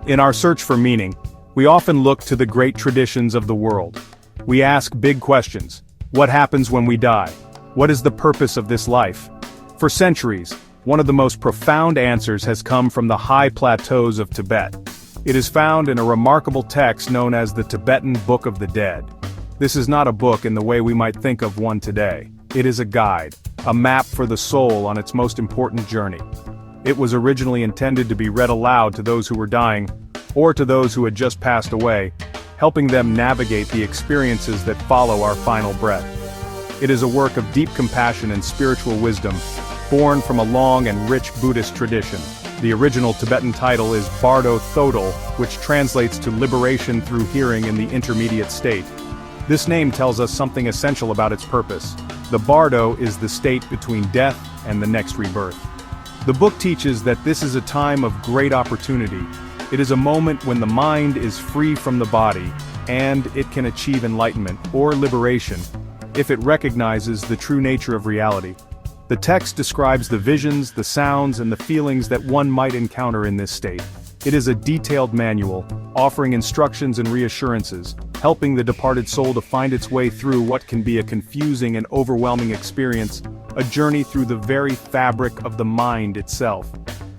In our search for meaning, we often look to the great traditions of the world. We ask big questions. What happens when we die? What is the purpose of this life? For centuries, one of the most profound answers has come from the high plateaus of Tibet. It is found in a remarkable text known as the Tibetan Book of the Dead. This is not a book in the way we might think of one today. It is a guide, a map for the soul on its most important journey. It was originally intended to be read aloud to those who were dying, or to those who had just passed away, helping them navigate the experiences that follow our final breath. It is a work of deep compassion and spiritual wisdom, born from a long and rich Buddhist tradition. The original Tibetan title is Bardo Thodol, which translates to liberation through hearing in the intermediate state. This name tells us something essential about its purpose. The Bardo is the state between death and the next rebirth. The book teaches that this is a time of great opportunity. It is a moment when the mind is free from the body, and it can achieve enlightenment, or liberation, if it recognizes the true nature of reality. The text describes the visions, the sounds, and the feelings that one might encounter in this state. It is a detailed manual, offering instructions and reassurances, helping the departed soul to find its way through what can be a confusing and overwhelming experience, a journey through the very fabric of the mind itself.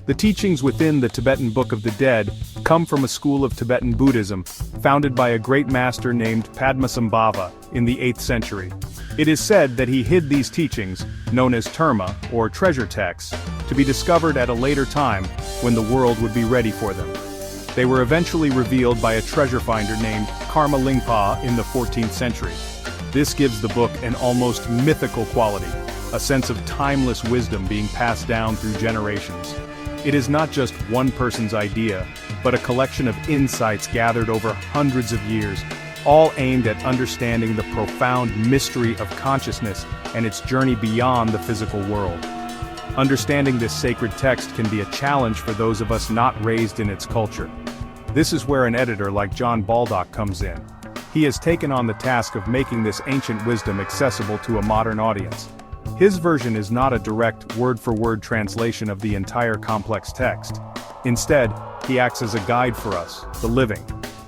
The teachings within the Tibetan Book of the Dead come from a school of Tibetan Buddhism, founded by a great master named Padmasambhava in the 8th century. It is said that he hid these teachings, known as terma, or treasure texts, to be discovered at a later time, when the world would be ready for them. They were eventually revealed by a treasure finder named Karma Lingpa in the 14th century. This gives the book an almost mythical quality, a sense of timeless wisdom being passed down through generations. It is not just one person's idea, but a collection of insights gathered over hundreds of years, all aimed at understanding the profound mystery of consciousness and its journey beyond the physical world. Understanding this sacred text can be a challenge for those of us not raised in its culture. This is where an editor like John Baldock comes in. He has taken on the task of making this ancient wisdom accessible to a modern audience. His version is not a direct word-for-word translation of the entire complex text. Instead, he acts as a guide for us, the living.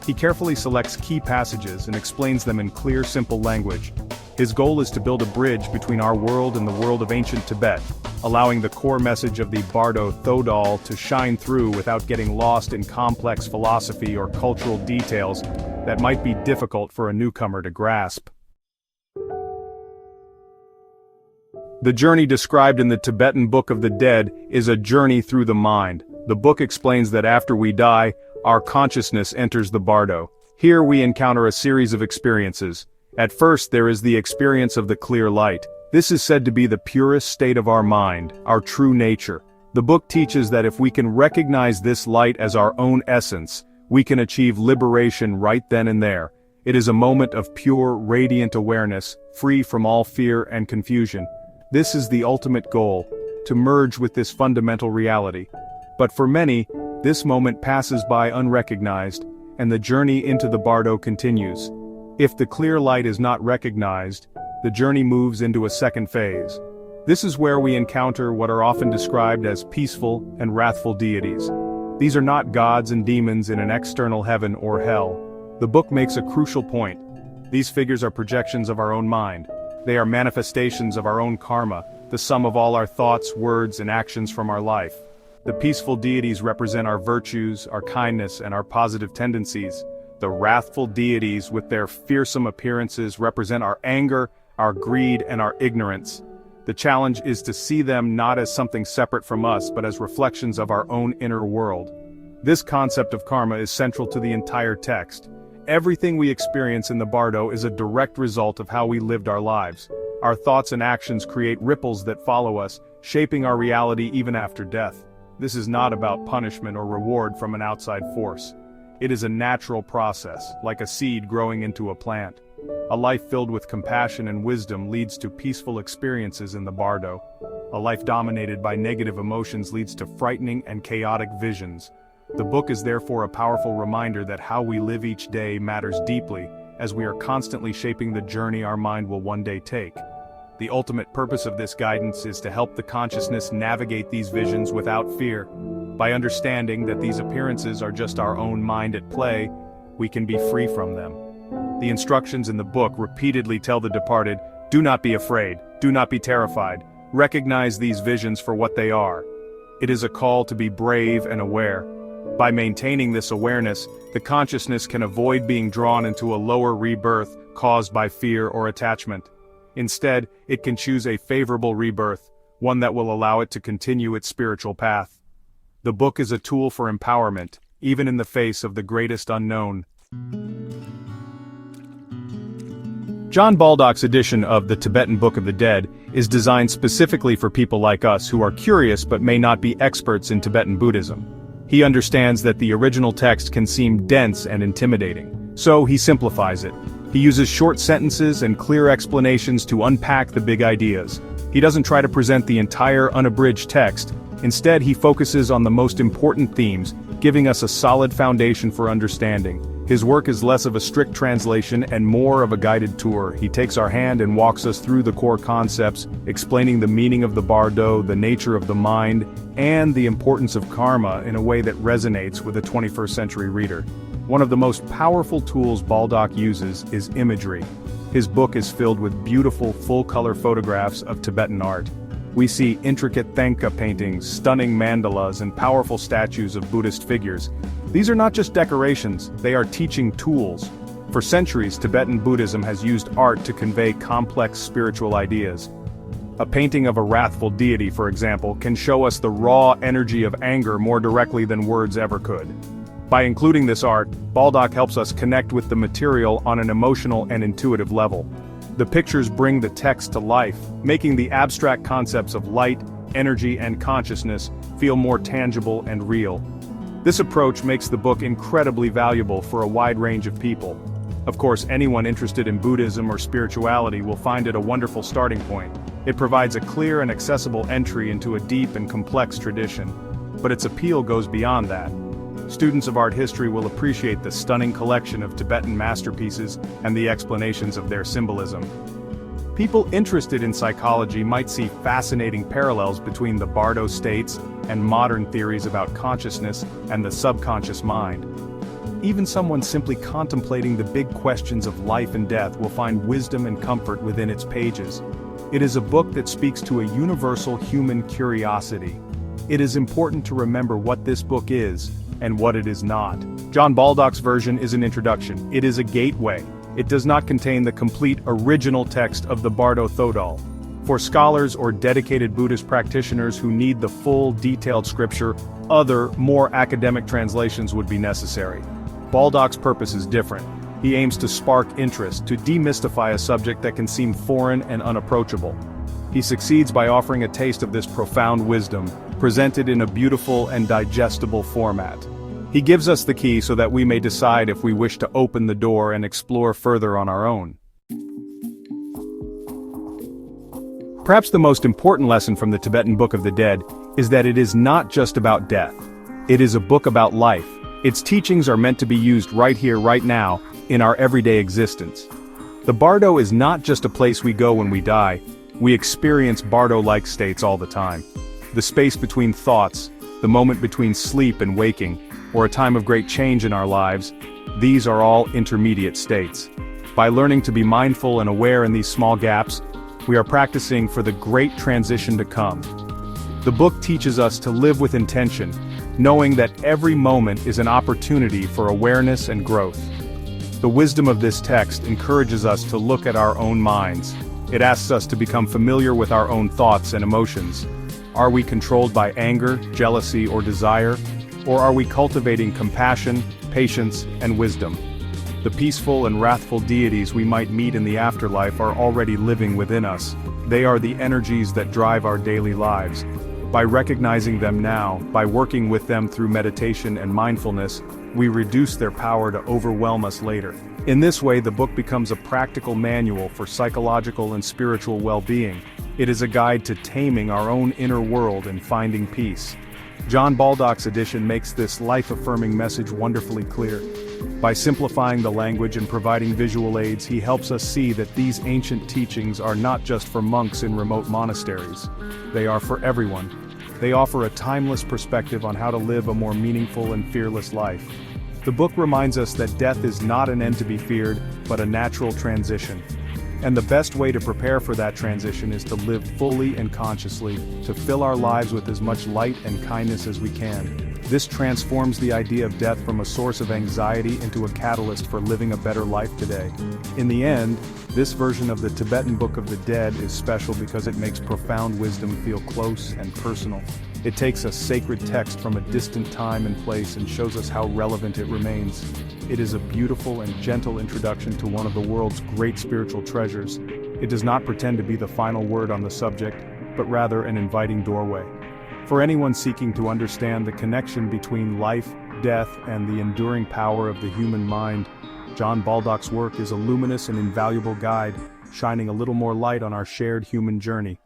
He carefully selects key passages and explains them in clear, simple language. His goal is to build a bridge between our world and the world of ancient Tibet, allowing the core message of the Bardo Thodol to shine through without getting lost in complex philosophy or cultural details that might be difficult for a newcomer to grasp. The journey described in the Tibetan Book of the Dead is a journey through the mind. The book explains that after we die, our consciousness enters the Bardo. Here we encounter a series of experiences. At first there is the experience of the clear light. This is said to be the purest state of our mind, our true nature. The book teaches that if we can recognize this light as our own essence, we can achieve liberation right then and there. It is a moment of pure, radiant awareness, free from all fear and confusion. This is the ultimate goal, to merge with this fundamental reality. But for many, this moment passes by unrecognized, and the journey into the Bardo continues. If the clear light is not recognized, the journey moves into a second phase. This is where we encounter what are often described as peaceful and wrathful deities. These are not gods and demons in an external heaven or hell. The book makes a crucial point. These figures are projections of our own mind. They are manifestations of our own karma, the sum of all our thoughts, words, and actions from our life. The peaceful deities represent our virtues, our kindness, and our positive tendencies. The wrathful deities, with their fearsome appearances, represent our anger, our greed, and our ignorance. The challenge is to see them not as something separate from us, but as reflections of our own inner world. This concept of karma is central to the entire text. Everything we experience in the Bardo is a direct result of how we lived our lives. Our thoughts and actions create ripples that follow us, shaping our reality even after death. This is not about punishment or reward from an outside force. It is a natural process, like a seed growing into a plant. A life filled with compassion and wisdom leads to peaceful experiences in the Bardo. A life dominated by negative emotions leads to frightening and chaotic visions. The book is therefore a powerful reminder that how we live each day matters deeply, as we are constantly shaping the journey our mind will one day take. The ultimate purpose of this guidance is to help the consciousness navigate these visions without fear. By understanding that these appearances are just our own mind at play, we can be free from them. The instructions in the book repeatedly tell the departed, do not be afraid, do not be terrified, recognize these visions for what they are. It is a call to be brave and aware. By maintaining this awareness, the consciousness can avoid being drawn into a lower rebirth caused by fear or attachment. Instead, it can choose a favorable rebirth, one that will allow it to continue its spiritual path. The book is a tool for empowerment, even in the face of the greatest unknown. John Baldock's edition of the Tibetan Book of the Dead is designed specifically for people like us who are curious but may not be experts in Tibetan Buddhism. He understands that the original text can seem dense and intimidating, so he simplifies it. He uses short sentences and clear explanations to unpack the big ideas. He doesn't try to present the entire unabridged text. Instead, he focuses on the most important themes, giving us a solid foundation for understanding. His work is less of a strict translation and more of a guided tour. He takes our hand and walks us through the core concepts, explaining the meaning of the bardo, the nature of the mind, and the importance of karma in a way that resonates with a 21st century reader. One of the most powerful tools Baldock uses is imagery. His book is filled with beautiful, full-color photographs of Tibetan art. We see intricate Thangka paintings, stunning mandalas, and powerful statues of Buddhist figures. These are not just decorations, they are teaching tools. For centuries, Tibetan Buddhism has used art to convey complex spiritual ideas. A painting of a wrathful deity, for example, can show us the raw energy of anger more directly than words ever could. By including this art, Baldock helps us connect with the material on an emotional and intuitive level. The pictures bring the text to life, making the abstract concepts of light, energy, and consciousness feel more tangible and real. This approach makes the book incredibly valuable for a wide range of people. Of course, anyone interested in Buddhism or spirituality will find it a wonderful starting point. It provides a clear and accessible entry into a deep and complex tradition. But its appeal goes beyond that. Students of art history will appreciate the stunning collection of Tibetan masterpieces and the explanations of their symbolism. People interested in psychology might see fascinating parallels between the Bardo states and modern theories about consciousness and the subconscious mind. Even someone simply contemplating the big questions of life and death will find wisdom and comfort within its pages. It is a book that speaks to a universal human curiosity. It is important to remember what this book is and what it is not. John Baldock's version is an introduction. It is a gateway. It does not contain the complete original text of the Bardo Thodol. For scholars or dedicated Buddhist practitioners who need the full, detailed scripture, other, more academic translations would be necessary. Baldock's purpose is different. He aims to spark interest, to demystify a subject that can seem foreign and unapproachable. He succeeds by offering a taste of this profound wisdom, presented in a beautiful and digestible format. He gives us the key so that we may decide if we wish to open the door and explore further on our own. Perhaps the most important lesson from the Tibetan Book of the Dead is that it is not just about death. It is a book about life. Its teachings are meant to be used right here, right now, in our everyday existence. The Bardo is not just a place we go when we die. We experience Bardo-like states all the time. The space between thoughts, the moment between sleep and waking, or a time of great change in our lives, these are all intermediate states. By learning to be mindful and aware in these small gaps, we are practicing for the great transition to come. The book teaches us to live with intention, knowing that every moment is an opportunity for awareness and growth. The wisdom of this text encourages us to look at our own minds. It asks us to become familiar with our own thoughts and emotions. Are we controlled by anger, jealousy, or desire? Or are we cultivating compassion, patience, and wisdom? The peaceful and wrathful deities we might meet in the afterlife are already living within us. They are the energies that drive our daily lives. By recognizing them now, by working with them through meditation and mindfulness, we reduce their power to overwhelm us later. In this way, the book becomes a practical manual for psychological and spiritual well-being. It is a guide to taming our own inner world and finding peace. John Baldock's edition makes this life-affirming message wonderfully clear. By simplifying the language and providing visual aids, he helps us see that these ancient teachings are not just for monks in remote monasteries. They are for everyone. They offer a timeless perspective on how to live a more meaningful and fearless life. The book reminds us that death is not an end to be feared, but a natural transition. And the best way to prepare for that transition is to live fully and consciously, to fill our lives with as much light and kindness as we can. This transforms the idea of death from a source of anxiety into a catalyst for living a better life today. In the end, this version of the Tibetan Book of the Dead is special because it makes profound wisdom feel close and personal. It takes a sacred text from a distant time and place and shows us how relevant it remains. It is a beautiful and gentle introduction to one of the world's great spiritual treasures. It does not pretend to be the final word on the subject, but rather an inviting doorway. For anyone seeking to understand the connection between life, death, and the enduring power of the human mind, John Baldock's work is a luminous and invaluable guide, shining a little more light on our shared human journey.